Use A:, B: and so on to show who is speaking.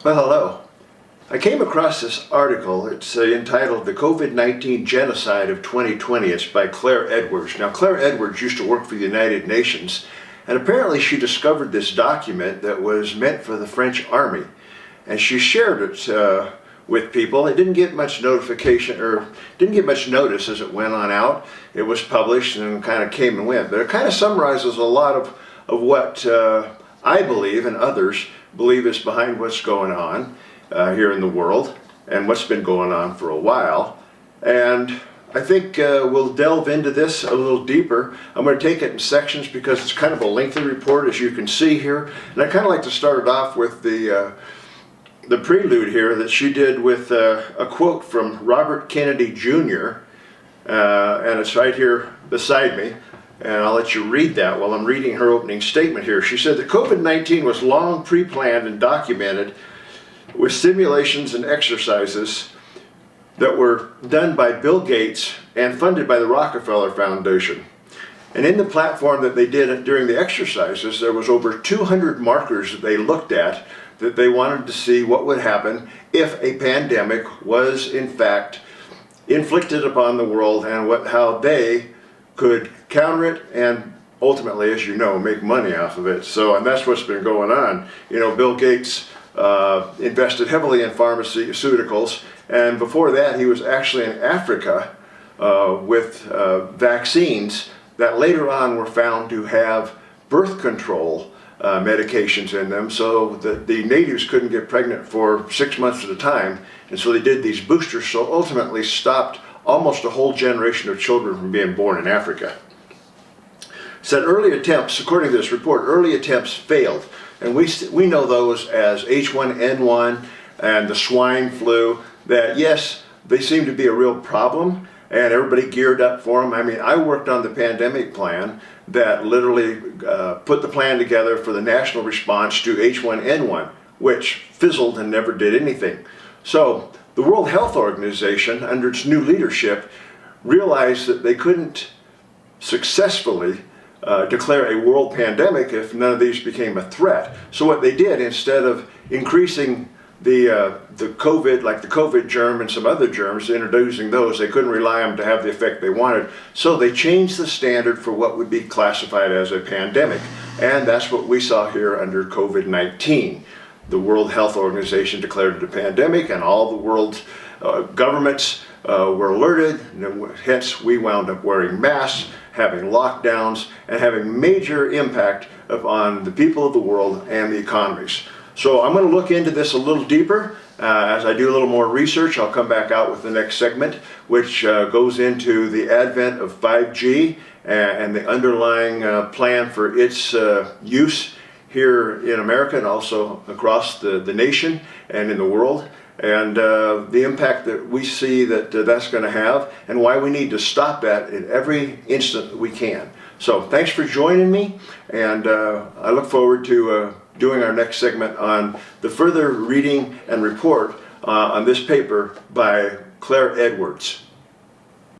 A: Well, hello. I came across this article. It's entitled The COVID-19 Genocide of 2020. It's by Claire Edwards. Now, Claire Edwards used to work for the United Nations, and apparently she discovered this document that was meant for the French army. And she shared it with people. It didn't get much notification, or didn't get much notice as it went on out. It was published and kind of came and went. But it kind of summarizes a lot of what I believe and others believe is behind what's going on here in the world and what's been going on for a while. And I think we'll delve into this a little deeper. I'm going to take it in sections because it's kind of a lengthy report, as you can see here. And I kind of like to start it off with the prelude here that she did with a quote from Robert Kennedy Jr. And it's right here beside me. And I'll let you read that while I'm reading her opening statement here. She said that COVID-19 was long pre-planned and documented with simulations and exercises that were done by Bill Gates and funded by the Rockefeller Foundation. And in the platform that they did during the exercises, there was over 200 markers that they looked at that they wanted to see what would happen if a pandemic was in fact inflicted upon the world, and how they could counter it and ultimately, as you know, make money off of it. And that's what's been going on. You know, Bill Gates invested heavily in pharmaceuticals, and before that he was actually in Africa with vaccines that later on were found to have birth control medications in them, so that the natives couldn't get pregnant for 6 months at a time. And so they did these boosters, so ultimately stopped almost a whole generation of children from being born in Africa. Said early attempts, according to this report, early attempts failed. And we know those as H1N1 and the swine flu, that yes, they seem to be a real problem, and everybody geared up for them. I mean, I worked on the pandemic plan that literally put the plan together for the national response to H1N1, which fizzled and never did anything. So the World Health Organization, under its new leadership, realized that they couldn't successfully declare a world pandemic if none of these became a threat. So what they did, instead of increasing the COVID, like the COVID germ and some other germs, introducing those, they couldn't rely on them to have the effect they wanted. So they changed the standard for what would be classified as a pandemic. And that's what we saw here under COVID-19. The World Health Organization declared it a pandemic, and all the world's governments were alerted, and hence we wound up wearing masks, having lockdowns, and having major impact upon the people of the world and the economies. So I'm going to look into this a little deeper. As I do a little more research, I'll come back out with the next segment, which goes into the advent of 5G and the underlying plan for its use here in America and also across the nation and in the world, and the impact that we see that that's going to have, and why we need to stop that in every instant that we can. So thanks for joining me, and I look forward to doing our next segment on the further reading and report on this paper by Claire Edwards.